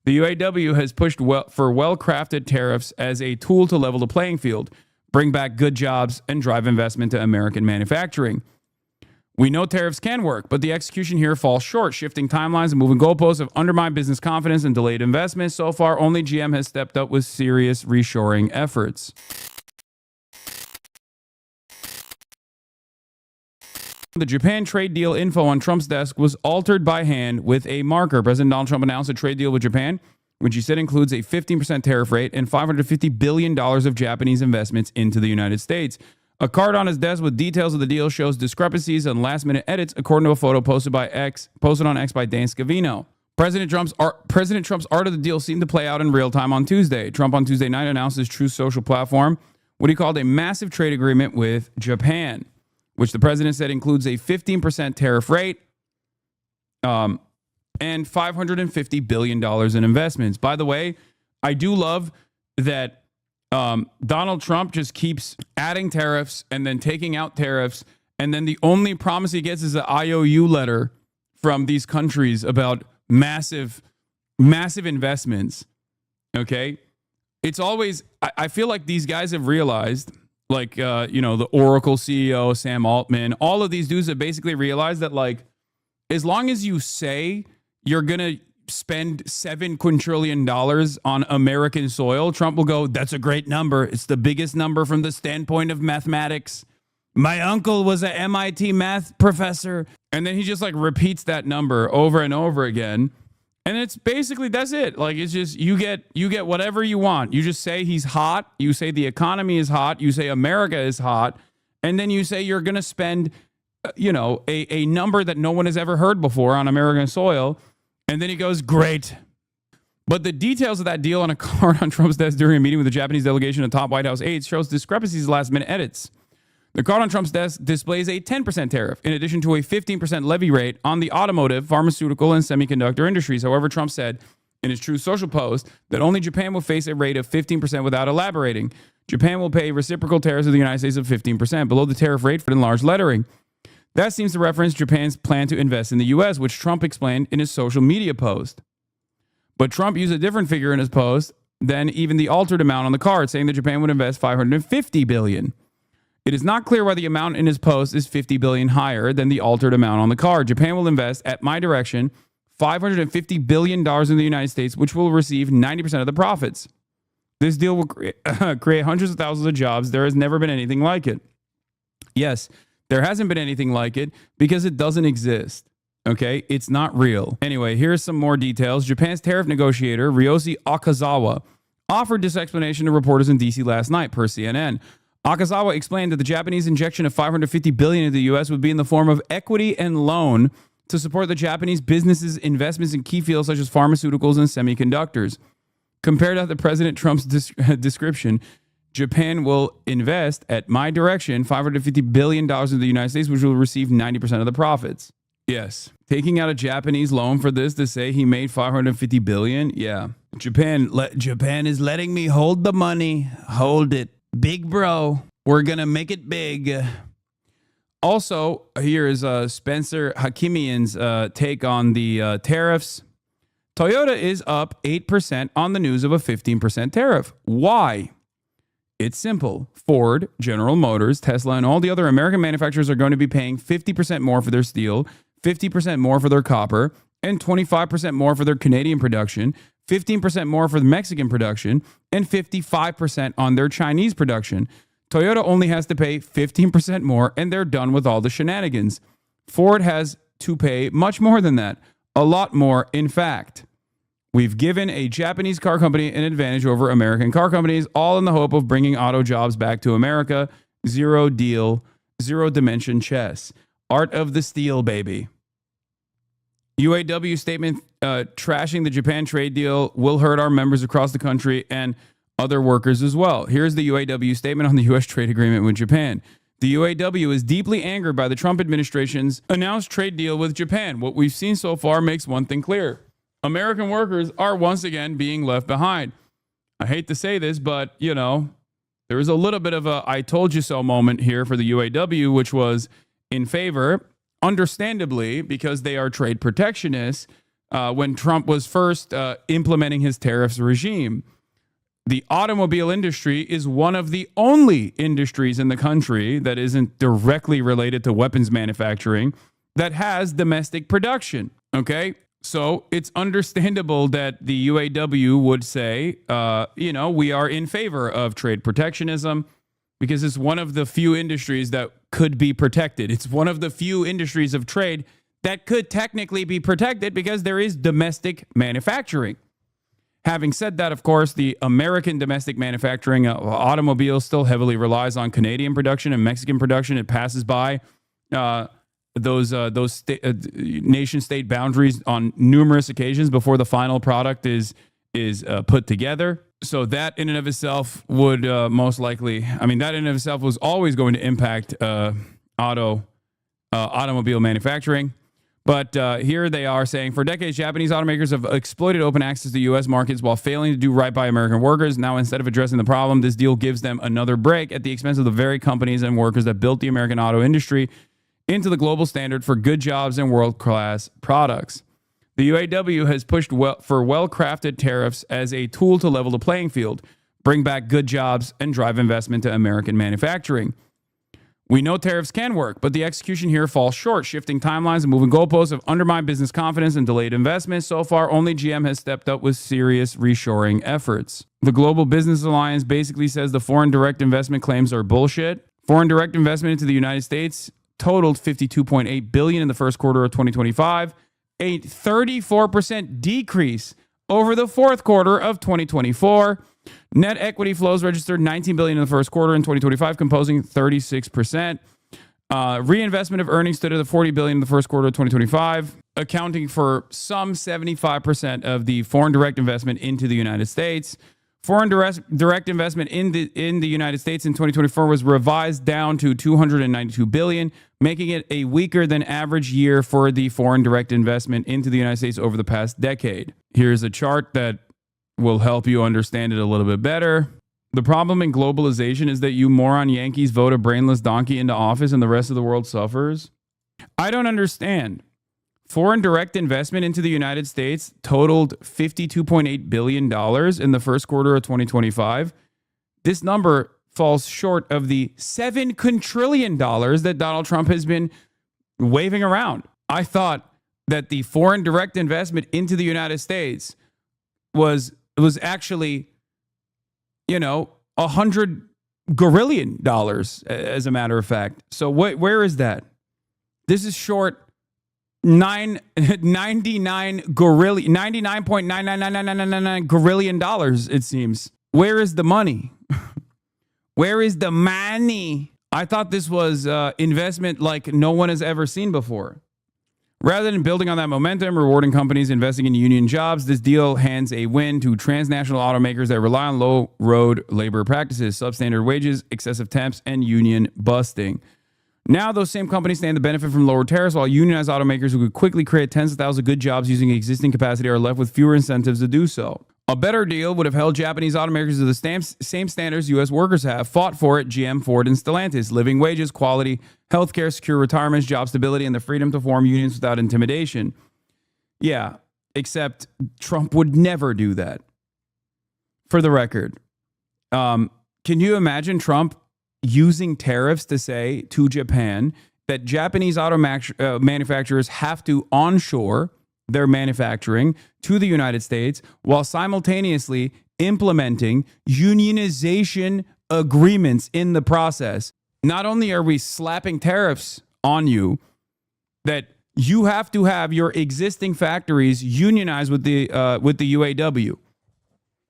The UAW has pushed for well-crafted tariffs as a tool to level the playing field, bring back good jobs, and drive investment to American manufacturing. We know tariffs can work, but the execution here falls short. Shifting timelines and moving goalposts have undermined business confidence and delayed investment. So far, only GM has stepped up with serious reshoring efforts. The Japan trade deal info on Trump's desk was altered by hand with a marker. President Donald Trump announced a trade deal with Japan, which he said includes a 15% tariff rate and $550 billion of Japanese investments into the United States. A card on his desk with details of the deal shows discrepancies and last-minute edits, according to a photo posted on X by Dan Scavino. President Trump's art of the deal seemed to play out in real time on Tuesday. Trump on Tuesday night announced his Truth Social platform, what he called a massive trade agreement with Japan, which the president said includes a 15% tariff rate and $550 billion in investments. By the way, I do love that Donald Trump just keeps adding tariffs and then taking out tariffs. And then the only promise he gets is an IOU letter from these countries about massive investments. Okay. It's always, I feel like these guys have realized, like, the Oracle CEO, Sam Altman, all of these dudes have basically realized that, like, as long as you say you're going to spend $7 quintillion on American soil, Trump will go, that's a great number. It's the biggest number from the standpoint of mathematics. My uncle was an MIT math professor. And then he just like repeats that number over and over again. And it's basically, that's it. Like, it's just, you get whatever you want. You just say he's hot. You say the economy is hot. You say America is hot. And then you say you're going to spend, a number that no one has ever heard before on American soil. And then he goes, great. But the details of that deal on a card on Trump's desk during a meeting with the Japanese delegation and top White House aides shows discrepancies in last-minute edits. The card on Trump's desk displays a 10% tariff, in addition to a 15% levy rate on the automotive, pharmaceutical, and semiconductor industries. However, Trump said in his Truth Social post that only Japan will face a rate of 15% without elaborating. Japan will pay reciprocal tariffs to the United States of 15%, below the tariff rate for in large lettering. That seems to reference Japan's plan to invest in the U.S., which Trump explained in his social media post. But Trump used a different figure in his post than even the altered amount on the card, saying that Japan would invest $550 billion. It is not clear why the amount in his post is $50 billion higher than the altered amount on the card. Japan will invest, at my direction, $550 billion in the United States, which will receive 90% of the profits. This deal will create hundreds of thousands of jobs. There has never been anything like it. Yes, there hasn't been anything like it because it doesn't exist. Okay, it's not real. Anyway, here's some more details. Japan's tariff negotiator, Ryoshi Akazawa, offered this explanation to reporters in D.C. last night, per CNN. Akazawa explained that the Japanese injection of $550 billion into the U.S. would be in the form of equity and loan to support the Japanese businesses' investments in key fields such as pharmaceuticals and semiconductors. Compared to the President Trump's description, Japan will invest, at my direction, $550 billion into the United States, which will receive 90% of the profits. Yes. Taking out a Japanese loan for this to say he made $550 billion? Yeah. Japan is letting me hold the money. Hold it. Big bro. We're going to make it big. Also, here is Spencer Hakimian's take on the tariffs. Toyota is up 8% on the news of a 15% tariff. Why? It's simple. Ford, General Motors, Tesla, and all the other American manufacturers are going to be paying 50% more for their steel, 50% more for their copper, and 25% more for their Canadian production, 15% more for the Mexican production, and 55% on their Chinese production. Toyota only has to pay 15% more, and they're done with all the shenanigans. Ford has to pay much more than that. A lot more, in fact. We've given a Japanese car company an advantage over American car companies, all in the hope of bringing auto jobs back to America. Zero deal, zero dimension chess. Art of the steel, baby. UAW statement trashing the Japan trade deal will hurt our members across the country and other workers as well. Here's the UAW statement on the U.S. trade agreement with Japan. The UAW is deeply angered by the Trump administration's announced trade deal with Japan. What we've seen so far makes one thing clear. American workers are once again being left behind. I hate to say this, but, there is a little bit of a I told you so moment here for the UAW, which was in favor, understandably, because they are trade protectionists, when Trump was first implementing his tariffs regime. The automobile industry is one of the only industries in the country that isn't directly related to weapons manufacturing that has domestic production. Okay, so it's understandable that the UAW would say, we are in favor of trade protectionism because it's one of the few industries that could be protected. It's one of the few industries of trade that could technically be protected because there is domestic manufacturing. Having said that, of course, the American domestic manufacturing of automobiles still heavily relies on Canadian production and Mexican production. It passes by those nation-state boundaries on numerous occasions before the final product is put together. So that in and of itself would most likely, that in and of itself was always going to impact automobile manufacturing. But here they are saying, for decades, Japanese automakers have exploited open access to U.S. markets while failing to do right by American workers. Now, instead of addressing the problem, this deal gives them another break at the expense of the very companies and workers that built the American auto industry into the global standard for good jobs and world-class products. The UAW has pushed for well-crafted tariffs as a tool to level the playing field, bring back good jobs, and drive investment to American manufacturing. We know tariffs can work, but the execution here falls short. Shifting timelines and moving goalposts have undermined business confidence and delayed investment. So far, only GM has stepped up with serious reshoring efforts. The Global Business Alliance basically says the foreign direct investment claims are bullshit. Foreign direct investment into the United States totaled $52.8 billion in the first quarter of 2025, a 34% decrease over the fourth quarter of 2024. Net equity flows registered $19 billion in the first quarter in 2025, composing 36%. Reinvestment of earnings stood at $40 billion in the first quarter of 2025, accounting for some 75% of the foreign direct investment into the United States. Foreign direct investment in the United States in 2024 was revised down to $292 billion, making it a weaker than average year for the foreign direct investment into the United States over the past decade. Here's a chart that will help you understand it a little bit better. The problem in globalization is that you moron Yankees vote a brainless donkey into office and the rest of the world suffers. I don't understand. Foreign direct investment into the United States totaled $52.8 billion in the first quarter of 2025. This number falls short of the $7 quadrillion that Donald Trump has been waving around. I thought that the foreign direct investment into the United States was actually, $100 gorillion, as a matter of fact. So where is that? This is short 99.99999 gorillion dollars, it seems. Where is the money? Where is the money? I thought this was investment like no one has ever seen before. Rather than building on that momentum, rewarding companies investing in union jobs, this deal hands a win to transnational automakers that rely on low road labor practices, substandard wages, excessive temps, and union busting. Now, those same companies stand to benefit from lower tariffs, while unionized automakers who could quickly create tens of thousands of good jobs using existing capacity are left with fewer incentives to do so. A better deal would have held Japanese automakers to the same standards U.S. workers have fought for at GM, Ford, and Stellantis: living wages, quality, healthcare, secure retirements, job stability, and the freedom to form unions without intimidation. Yeah, except Trump would never do that. For the record, can you imagine Trump using tariffs to say to Japan that Japanese auto manufacturers have to onshore their manufacturing to the United States while simultaneously implementing unionization agreements in the process? Not only are we slapping tariffs on you, that you have to have your existing factories unionized with the UAW.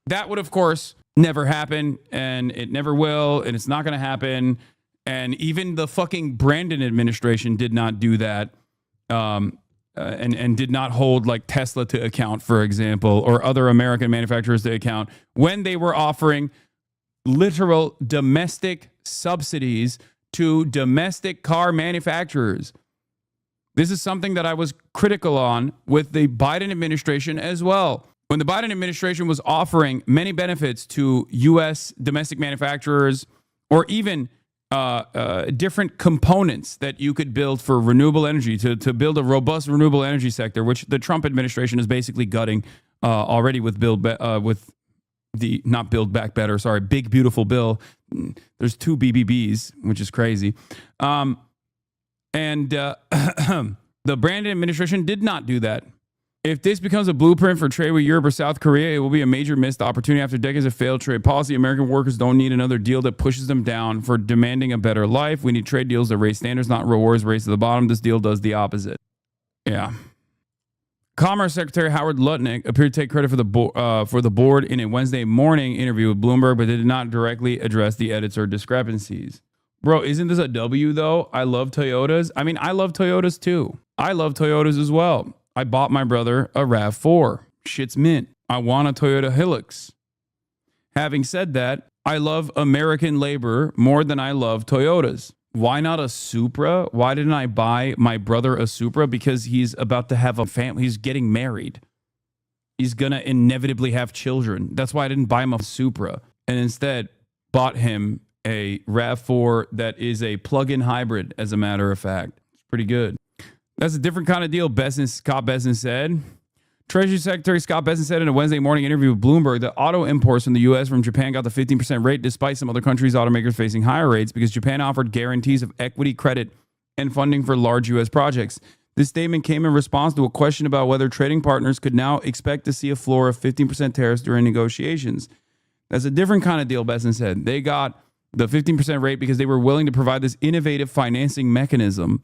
That would, of course, never happen, and it never will, and it's not going to happen. And even the fucking Brandon administration did not do that, and did not hold like Tesla to account, for example, or other American manufacturers to account when they were offering literal domestic subsidies to domestic car manufacturers. This is something that I was critical on with the Biden administration as well. When the Biden administration was offering many benefits to U.S. domestic manufacturers, or even different components that you could build for renewable energy to build a robust renewable energy sector, which the Trump administration is basically gutting already with not Build Back Better, sorry, Big Beautiful Bill. There's 2 BBBs, which is crazy. The Brandon administration did not do that. If this becomes a blueprint for trade with Europe or South Korea, it will be a major missed opportunity after decades of failed trade policy. American workers don't need another deal that pushes them down for demanding a better life. We need trade deals that raise standards, not rewards race to the bottom. This deal does the opposite. Yeah. Commerce Secretary Howard Lutnick appeared to take credit for the board in a Wednesday morning interview with Bloomberg, but did not directly address the edits or discrepancies. Bro, isn't this a W, though? I love Toyotas. I mean, I love Toyotas, too. I love Toyotas as well. I bought my brother a RAV4. Shit's mint. I want a Toyota Hilux. Having said that, I love American labor more than I love Toyotas. Why not a Supra? Why didn't I buy my brother a Supra? Because he's about to have a family. He's getting married. He's going to inevitably have children. That's why I didn't buy him a Supra. And instead bought him a RAV4 that is a plug-in hybrid, as a matter of fact. It's pretty good. That's a different kind of deal, Scott Bessent said. Treasury Secretary Scott Bessent said in a Wednesday morning interview with Bloomberg that auto imports from the U.S. from Japan got the 15% rate despite some other countries' automakers facing higher rates because Japan offered guarantees of equity credit and funding for large U.S. projects. This statement came in response to a question about whether trading partners could now expect to see a floor of 15% tariffs during negotiations. That's a different kind of deal, Bessent said. They got the 15% rate because they were willing to provide this innovative financing mechanism.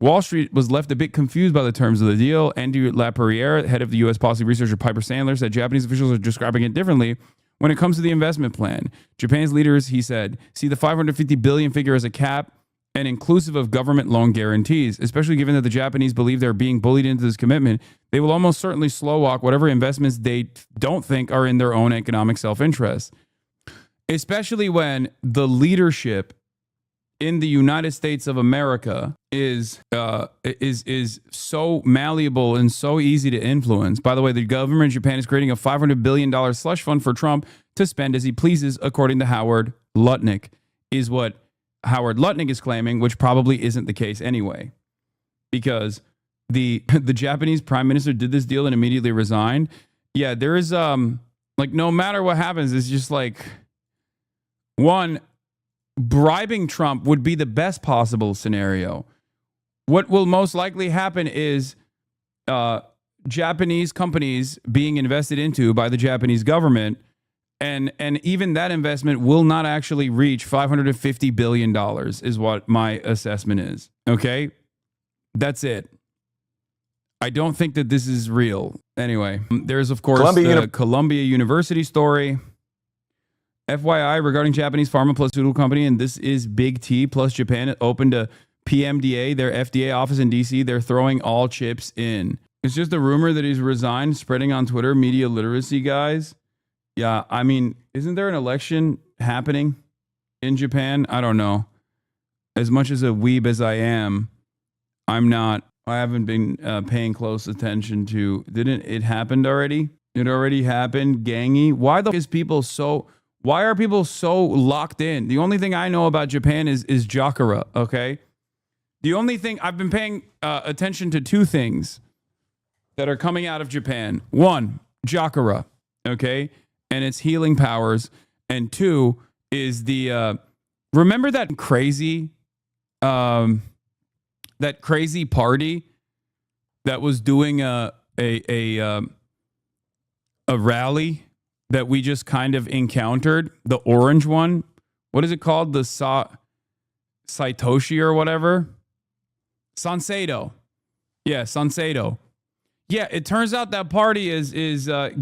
Wall Street was left a bit confused by the terms of the deal. Andy LaPerriere, head of the U.S. policy research at Piper Sandler, said Japanese officials are describing it differently when it comes to the investment plan. Japan's leaders, he said, see the $550 billion figure as a cap and inclusive of government loan guarantees, especially given that the Japanese believe they're being bullied into this commitment. They will almost certainly slow walk whatever investments they don't think are in their own economic self-interest, especially when the leadership in the United States of America is so malleable and so easy to influence. By the way, the government of Japan is creating a $500 billion slush fund for Trump to spend as he pleases, according to Howard Lutnick, is what Howard Lutnick is claiming, which probably isn't the case anyway, because the Japanese prime minister did this deal and immediately resigned. Yeah, there is like no matter what happens, it's just like one. Bribing Trump would be the best possible scenario. What will most likely happen is Japanese companies being invested into by the Japanese government, and even that investment will not actually reach $550 billion is what my assessment is. Okay? That's it. I don't think that this is real. Anyway, there's, of course, the Columbia University story. FYI, regarding Japanese pharmaceutical company, and this is Big T plus Japan opened a PMDA, their FDA office in DC. They're throwing all chips in. It's just a rumor that he's resigned, spreading on Twitter, media literacy, guys. Yeah, I mean, isn't there an election happening in Japan? I don't know. As much as a weeb as I am, I'm not. I haven't been paying close attention to. Didn't it happened already? It already happened, gangy. Why are people so locked in? The only thing I know about Japan is Jakara, okay? The only thing I've been paying attention to, two things that are coming out of Japan. One, Jakara, okay? And its healing powers. And two is the remember that crazy party that was doing a rally that we just kind of encountered, the orange one. What is it called? The Saitoshi or whatever? Sanseido. Yeah, Sanseido. Yeah, it turns out that party is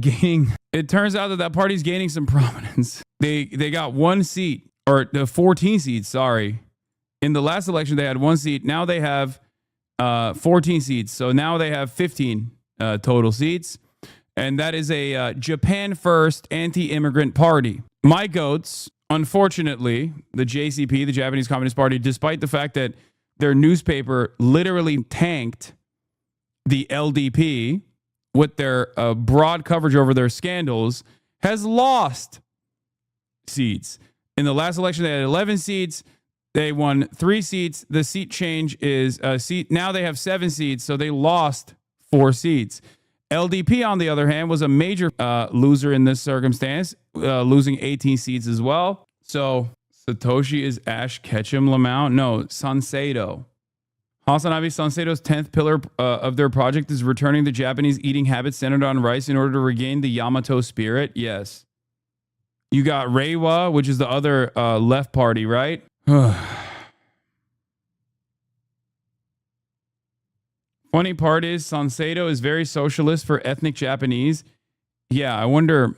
gaining. It turns out that party's gaining some prominence. They got one seat, or 14 seats. Sorry, in the last election they had one seat. Now they have 14 seats. So now they have 15 total seats. And that is a Japan First anti-immigrant party. My goats, unfortunately, the JCP, the Japanese Communist Party, despite the fact that their newspaper literally tanked the LDP with their broad coverage over their scandals, has lost seats. In the last election, they had 11 seats. They won 3 seats. The seat change is a seat. Now they have 7 seats, so they lost 4 seats. LDP, on the other hand, was a major loser in this circumstance, losing 18 seats as well. So Satoshi is Ash Ketchum Lamau? No, Sanseido. HasanAbi, Sanseido's 10th pillar of their project is returning the Japanese eating habits centered on rice in order to regain the Yamato spirit. Yes. You got Reiwa, which is the other left party, right? Funny part is Sanseido is very socialist for ethnic Japanese. Yeah, I wonder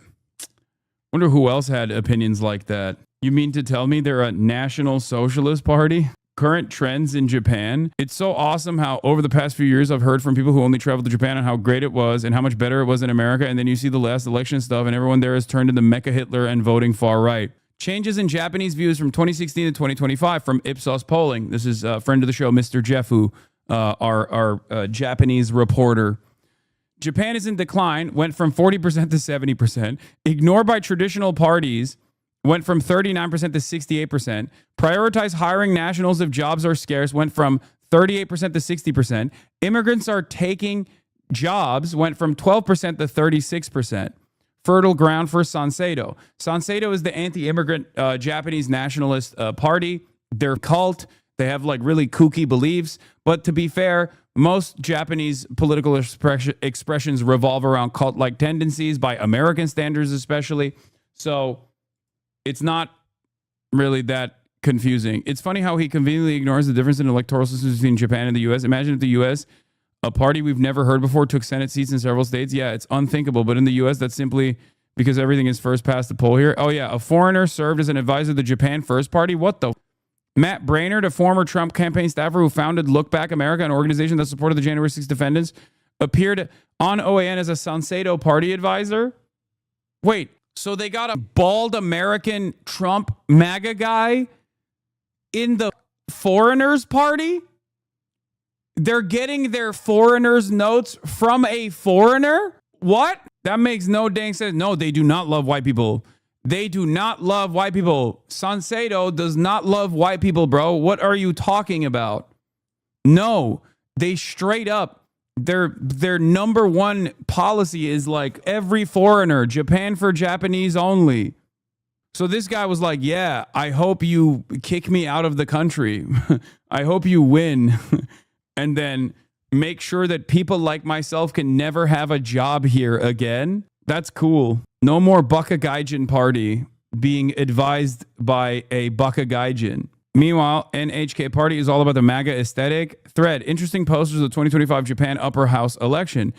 who else had opinions like that. You mean to tell me they're a national socialist party? Current trends in Japan. It's so awesome how over the past few years I've heard from people who only traveled to Japan and how great it was and how much better it was in America. And then you see the last election stuff and everyone there has turned into Mecha Hitler and voting far right. Changes in Japanese views from 2016 to 2025 from Ipsos polling. This is a friend of the show, Mr. Jeffu, our Japanese reporter. Japan is in decline, went from 40% to 70%. Ignored by traditional parties, went from 39% to 68%. Prioritize hiring nationals if jobs are scarce, went from 38% to 60%. Immigrants are taking jobs, went from 12% to 36%. Fertile ground for Sanseido. Sanseido is the anti-immigrant Japanese nationalist party. They're cult. They have like really kooky beliefs. But to be fair, most Japanese political expressions revolve around cult-like tendencies by American standards especially. So it's not really that confusing. It's funny how he conveniently ignores the difference in electoral systems between Japan and the U.S. Imagine if the U.S., a party we've never heard before, took Senate seats in several states. Yeah, it's unthinkable. But in the U.S., that's simply because everything is first past the poll here. Oh, yeah, a foreigner served as an advisor to the Japan First Party. What the? Matt Brainerd, a former Trump campaign staffer who founded Look Back America, an organization that supported the January 6th defendants, appeared on OAN as a Sanseido party advisor. Wait, so they got a bald American Trump MAGA guy in the foreigners party? They're getting their foreigners notes from a foreigner? What? That makes no dang sense. No, they do not love white people. They do not love white people. Sanseido does not love white people, bro. What are you talking about? No, they straight up, their number one policy is like every foreigner, Japan for Japanese only. So this guy was like, yeah, I hope you kick me out of the country. I hope you win. And then make sure that people like myself can never have a job here again. That's cool. No more Bakagaijin party being advised by a Bakagaijin. Meanwhile, NHK party is all about the MAGA aesthetic. Thread, interesting posters of the 2025 Japan upper house election.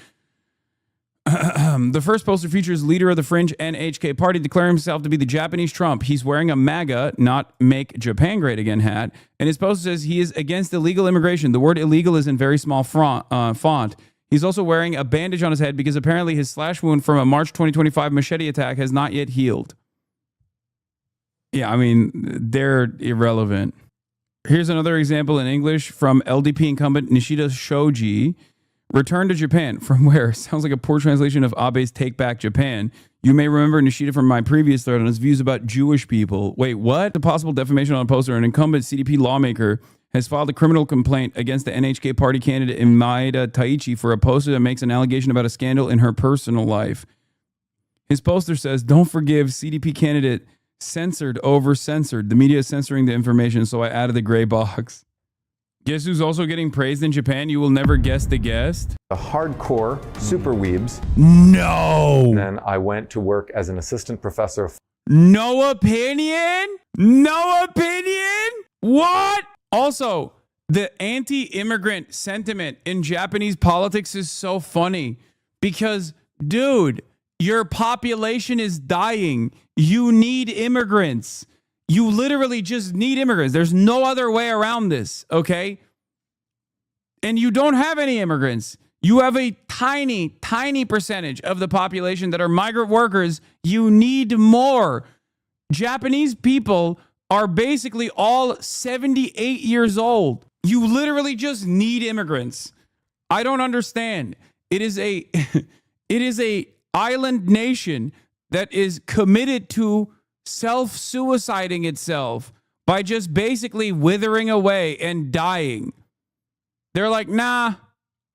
The first poster features leader of the fringe NHK party declaring himself to be the Japanese Trump. He's wearing a MAGA, not Make Japan Great Again hat. And his poster says he is against illegal immigration. The word illegal is in very small font. He's also wearing a bandage on his head because apparently his slash wound from a March 2025 machete attack has not yet healed. Yeah, I mean, they're irrelevant. Here's another example in English from LDP incumbent Nishida Shoji. Return to Japan. From where? Sounds like a poor translation of Abe's Take Back Japan. You may remember Nishida from my previous thread on his views about Jewish people. Wait, what? The possible defamation on a poster. An incumbent CDP lawmaker has filed a criminal complaint against the NHK party candidate Maeda Taichi for a poster that makes an allegation about a scandal in her personal life. His poster says, don't forgive CDP candidate censored over censored. The media is censoring the information, so I added the gray box. Guess who's also getting praised in Japan? You will never guess the guest. The hardcore super weebs. No. And then I went to work as an assistant professor. No opinion? No opinion? What? Also, the anti-immigrant sentiment in Japanese politics is so funny because, dude, your population is dying. You need immigrants. You literally just need immigrants. There's no other way around this, okay? And you don't have any immigrants. You have a tiny, tiny percentage of the population that are migrant workers. You need more. Japanese people are basically all 78 years old. You literally just need immigrants. I don't understand. It is a island nation that is committed to self-suiciding itself by just basically withering away and dying. They're like, nah,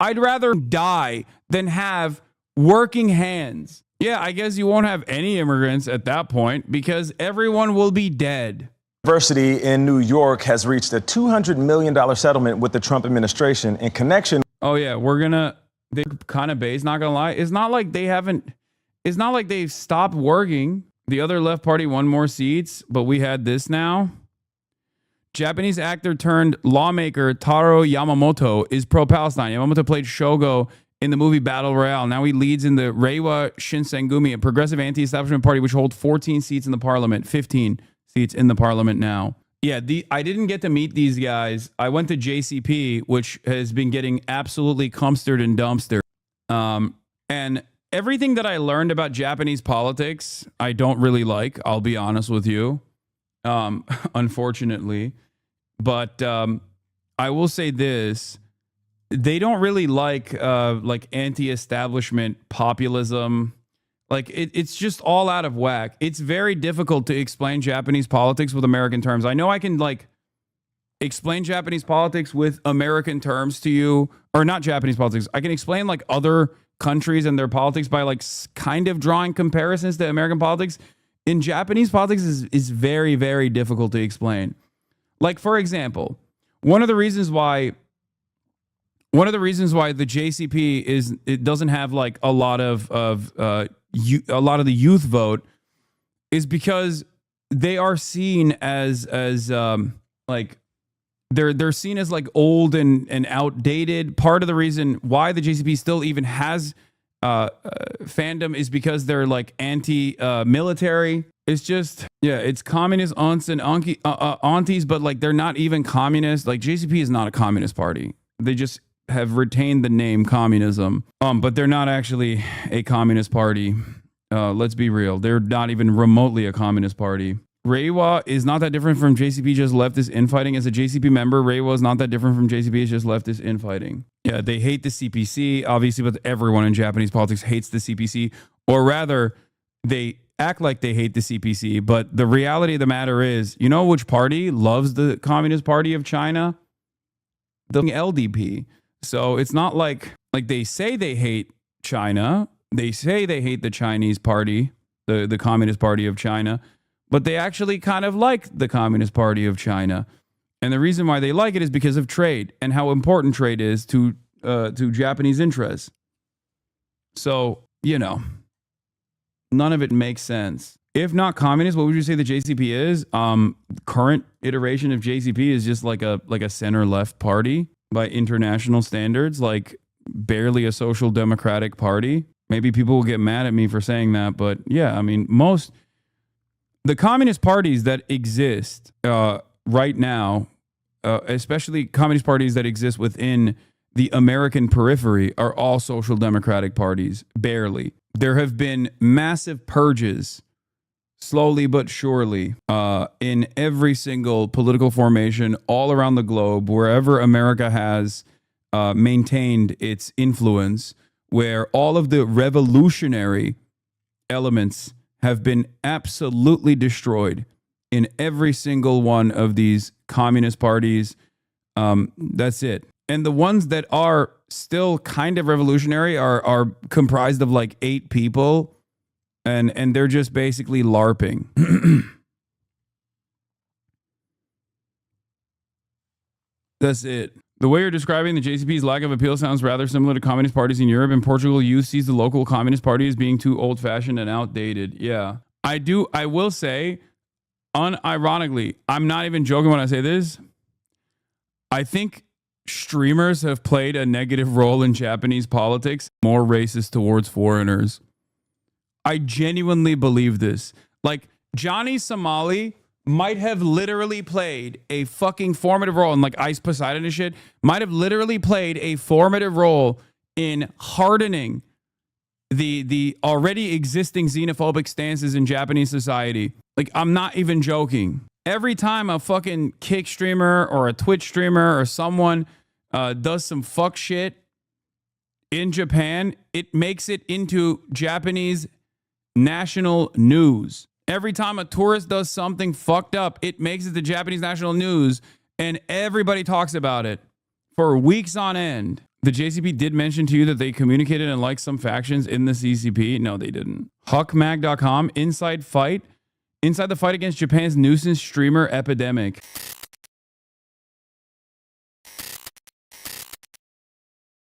I'd rather die than have working hands. Yeah, I guess you won't have any immigrants at that point because everyone will be dead. University in New York has reached a $200 million settlement with the Trump administration in connection. Oh yeah, they're kind of base, not gonna lie. It's not like they've stopped working. The other left party won more seats, but we had this now. Japanese actor turned lawmaker Taro Yamamoto is pro-Palestine. Yamamoto played Shogo in the movie Battle Royale. Now he leads in the Reiwa Shinsengumi, a progressive anti-establishment party which holds 14 seats in the parliament, 15 seats in the parliament now. Yeah, I didn't get to meet these guys. I went to JCP, which has been getting absolutely cumstered and dumpstered. And everything that I learned about Japanese politics, I don't really like. I'll be honest with you, unfortunately. But I will say this. They don't really like anti-establishment populism. Like it's just all out of whack. It's very difficult to explain Japanese politics with American terms. I know I can explain Japanese politics with American terms to you, or not Japanese politics. I can explain other countries and their politics by kind of drawing comparisons to American politics. In Japanese politics is very, very difficult to explain. Like, for example, one of the reasons why the JCP it doesn't have a lot of the youth vote is because they are seen as they're seen as old and outdated. Part of the reason why the JCP still even has fandom is because they're anti-military. It's just, yeah, it's communist aunts and aunties, but they're not even communist. JCP is not a communist party. They just have retained the name communism, but they're not actually a communist party. Let's be real. They're not even remotely a communist party. Reiwa is not that different from JCP, just leftist infighting. As a JCP member, Reiwa is not that different from JCP, it's just leftist infighting. Yeah, they hate the CPC, obviously, but everyone in Japanese politics hates the CPC, or rather, they act like they hate the CPC, but the reality of the matter is, you know which party loves the Communist Party of China? The LDP. So it's not like they say they hate China. They say they hate the Chinese party, the Communist Party of China, but they actually kind of like the Communist Party of China. And the reason why they like it is because of trade and how important trade is to Japanese interests. So, none of it makes sense. If not communist, what would you say the JCP is? Current iteration of JCP is just like a center-left party by international standards, barely a social democratic party. Maybe people will get mad at me for saying that, but yeah, I mean, the communist parties that exist right now, especially communist parties that exist within the American periphery, are all social democratic parties, barely. There have been massive purges, slowly but surely, in every single political formation all around the globe, wherever America has maintained its influence, where all of the revolutionary elements have been absolutely destroyed in every single one of these communist parties. That's it. And the ones that are still kind of revolutionary are comprised of 8 people, and they're just basically LARPing. That's it. The way you're describing the JCP's lack of appeal sounds rather similar to communist parties in Europe. In Portugal, youth sees the local communist party as being too old-fashioned and outdated. Yeah. I will say, unironically, I'm not even joking when I say this. I think streamers have played a negative role in Japanese politics, more racist towards foreigners. I genuinely believe this. Johnny Somali might have literally played a fucking formative role in Ice Poseidon and shit, might have literally played a formative role in hardening the already existing xenophobic stances in Japanese society. I'm not even joking. Every time a fucking Kick streamer or a Twitch streamer or someone does some fuck shit in Japan, it makes it into Japanese national news. Every time a tourist does something fucked up, it makes it the Japanese national news and everybody talks about it for weeks on end. The JCP did mention to you that they communicated and liked some factions in the CCP. No, they didn't. Huckmag.com, inside the fight against Japan's nuisance streamer epidemic.